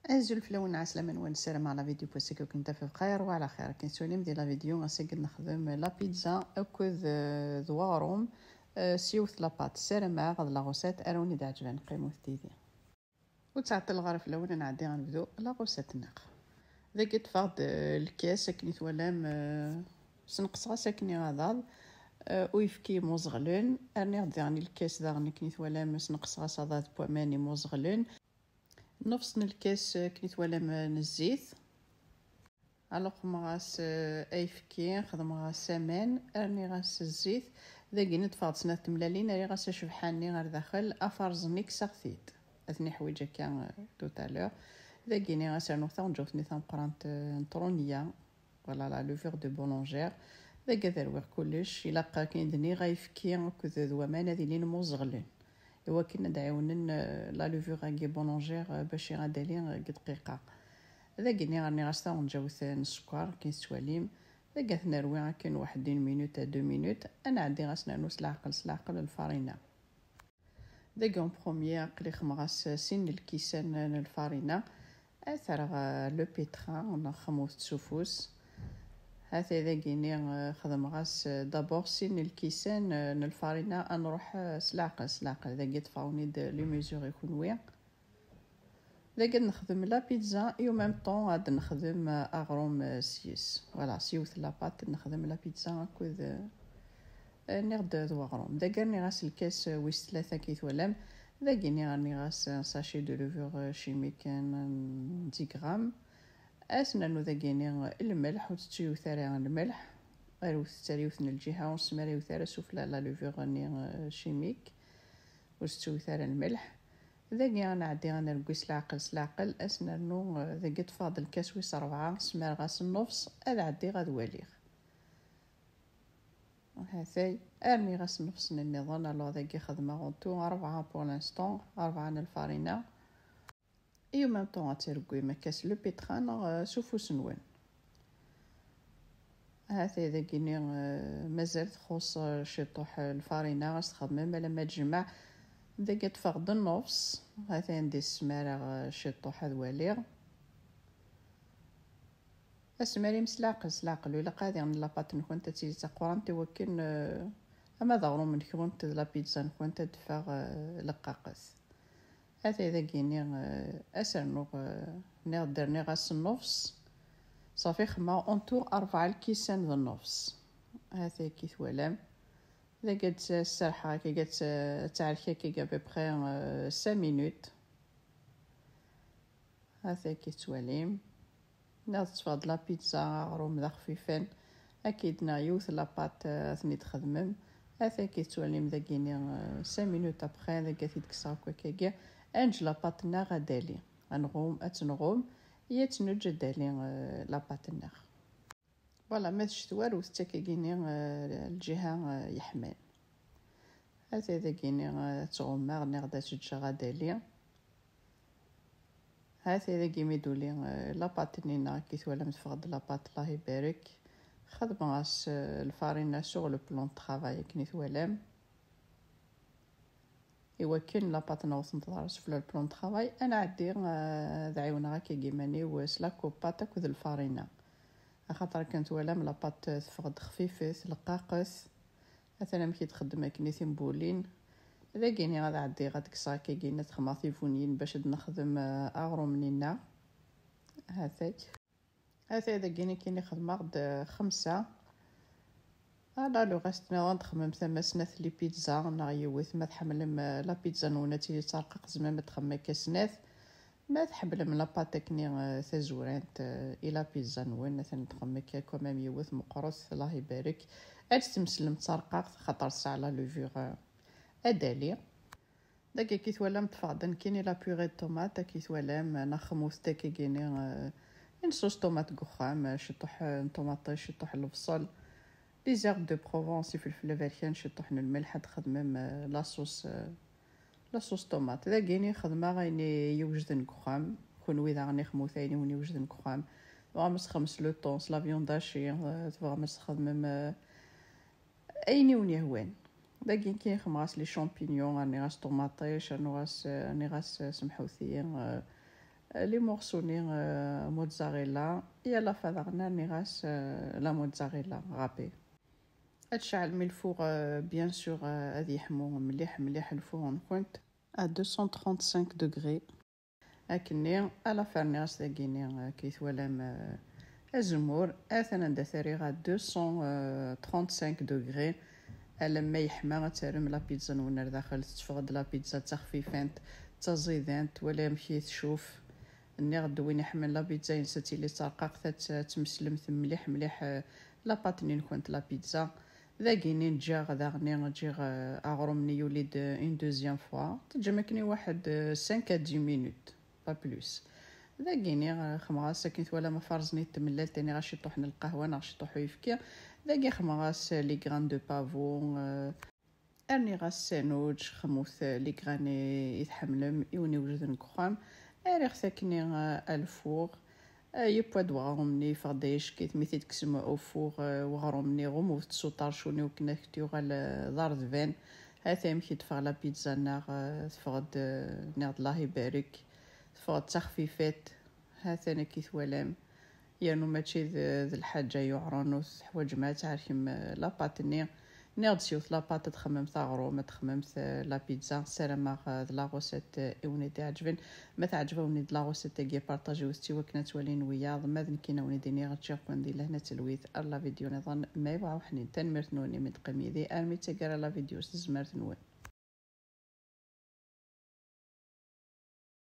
ازول الفلون عسلامة نوان السلام على فيديو بوسيكو كنت في بخير وعلى خير. كنسوليم ديال لا فيديو غنسقد نخدم لا بيتزا اكوذ ذواروم سيوث لاباط سيرما غد لا غوسيت اروني دا عجبان قيمو ثديدي وتعطي الغرف الاول نعدي غنبدو لا غوسيت ناق ذاك تفاض الكاس ساكني ثوالام سنقصها ساكني غضاض ويفكي موزغلون ارني غدي غني الكاس دا غني كني ثوالام سنقصها صادات بواماني موزغلون نفس الكاس كنيت ولا من الزيت الوغ مغاس ايفكي خدم غاس سامان ارني غاس الزيت ذاكي نتفاض سنة تملالين راني غاس شبحاني غير داخل افرزنيك ساغثيت اثني حويجه كان توتالور ذاكي ني غاس نوثا نجوثني ثم قرانت نطرونيا ولا لا لوفور دو بولونجير ذاك ذرويغ كلش الا بقى كاين دني غايفكي كذا ذوامان هذي لين موزغلين إوا كنا دعيونن لا لوفور غاكي بولونجير باش غادالين دقيقة ذاكيني راني غاستا ونجاوث السكر كاين سواليم ذاك نروي كاين واحد 1 مينوت 2 مينوت انا عندي غاسنا نوس العقل الفارينة ذاك اون بروميير قلي خمغاس سين الكيسان الفارينة اثر لو بيتران نخموث تسوفوس هذا ذاكيني خدم غاس دابور سين الكيسان الفارينة نروح سلاقل ذاك يطفاوني لي ميزور يكون ويا ذاك نخدم لا بيتزا اي ميم طون غاد نخدم اغروم سيس فوالا سيوث لاباط نخدم لا بيتزا كوذ نغد ذو اغروم ذاك راني غاس الكاس ويس 3 كيث ولام ذاكيني راني غاس ساشي دو لوفور شيميك 10 غرام اسنانو ذاكيني الملح وتتيوثاري الملح اروث تاريوثن الجهه ونسماري وثاره سفلى لا لوفور راني شيميك وتتيوثاري الملح ذاكي غنعدي غنرقيس العقل اسنانو ذاكي تفاضل كاس ويس 4 سمار غاس النص هذا عدي غدواليغ هاثاي ارمي غاس النفس النظام الو ذاكي خدمه غونتو 4 بور لانستون 4 الفارينه ايو ميم طون غترقوي مكاس لو بيتران سوفوس نوان هاثاي ذاكيني مازال تخص شطوح الفارينه غتخدم مالا تجمع ذاك تفقد النص هاثاي عندي السمارة شطوح دواليغ السماري مسلاقل ولا قادي من لاباط نكون تتيجي تقران توكن اما ضغرو من كون لا بيتزا نكون تدفع لقاقس هذا اذا كيني اسرنو نقدر غاس النص صافي خما اونتو 4 الكيسان ذا النص هذا كيف ولام اذا قد السرحه كي قد تعركي كي ببخي 5 مينوت هذا كي تواليم نتفاض لا بيتزا روم ذا خفيفان اكيد نايوث لاباط ثني تخدمم هذا كي تواليم ذاكيني 5 مينوت ابخي ذاك ديك صاكو كيكا انج لاباط نا غدالي غنغوم اتنغوم هي تنوجد دالي لاباط الناغ فوالا ما تشتوار وستاكيني الجهه يحمان هذا ذاكيني تغوم غني غدا تجا غدالي هذا كيما يدولي لاباط نينا كي ولا متفقد لاباط الله يبارك خدم غاس الفارينه سوغ لو بلون طرافاي كني ثوالام ايوا كاين لاباط نوص نتدارس في البلون طرافاي انا عدي دعيونا كي كيماني وسلا كوباط كذ الفارينه خاطر كانت ولام لاباط تفقد خفيفه لقاقس مثلا كي تخدم كني ثمبولين ذاكيني غادا عدي غادك صاكي كينا تخماطي فونين باش نخدم اغرو منينا هذا ذاكيني كيني خدمه غد 5 لا لو غاست نضن تخمم ثما سناث لي بيتزا نغيوث ما تحملم لا بيتزا نوناتي ترقق زعما ما تخمم كسناث ما تحبلم لا باتكني ثزورانت الى بيتزا نون مثلا تخمم كومام يوث مقرص الله يبارك تمسلم ترقق خاطر ساعه لا لوفور ادالي داكي كي ثوالام تفاضن كيني لا بيغي طوماط كي ثوالام نخموث داكي كيني نصوص طوماط قخام شطوح طوماطي شطوح البصل لي زيرب دو بروفونس فلفل فالكان شطوح الملح تخدمم لاصوص طوماط داكيني خدمه غيني يوجدن قخام كون ويدا غني خموثايني وني يوجدن قخام غامس خمس لو طونس لا فيونداشي تغامس خدمم ايني وني هوان داكين كي خماس لي شامبينيون راني غاس طوماطيش راني غاس سمحوثيين لي مورسوني موتزاريلا يلا فضغنا نيغاس لا موتزاريلا غابي. تشعل من الفوغ بيان سور غادي يحمو مليح مليح الفوغ كنت à 235 degrés. أكني على فرناس داكيني كيثوالام الزمور أثنا دثري غا 235 degrés. لما يحمى غترم لا بيتزا نونر داخل تفقد لا بيتزا تخفيفانت تزيدانت ولا مشي تشوف اني غدوين يحمل لا بيتزا ينساتي لي ترقاق تمسلمت مليح مليح لا باتنين كنت لا بيتزا ذاكيني نجا غدا غني نجي اغرمني يوليد اون دوزيام فوا تجمكني واحد 5 à 10 مينوت با بلوس. ذاكيني خمغاس كنت ولا ما فرزني تملال تاني غاشي طوحنا القهوه نغشي طوحو يفكي ذاكي خمغاس لي غران دو بافون ارني غاس سانوج خموث لي غراني يتحملم يوني وجدن كخام اريخ ثاكني الفوغ يبواد وغرمني فغدايش كيت ميثيد كسمو او فوغ وغرمني غمو تسوطار شوني وكنا كتيو غال دار ذفان هاثا يمشي تفغ لا بيتزا ناغ تفغد ناغ الله يبارك تفغد تخفيفات هاثا كيثوالام يعني ماشي ذي الحاجه يعرنو حوايج ما تعرفيم لا باتني نيض سيوث لا بات تخمم ثاغرو ما تخممت لا بيتزا سلام لا غوسيت اوني تعجبن ما تعجبوني لا غوسيت تاعي بارطاجيو ستي وكنا تولين ويا ما ذنكينا وني ديني غتشوف ندير لهنا تلويث لا فيديو نظن ما يبغى حنين تنمرتنوني من قميدي ارمي تقرا لا فيديو زمرت نوي.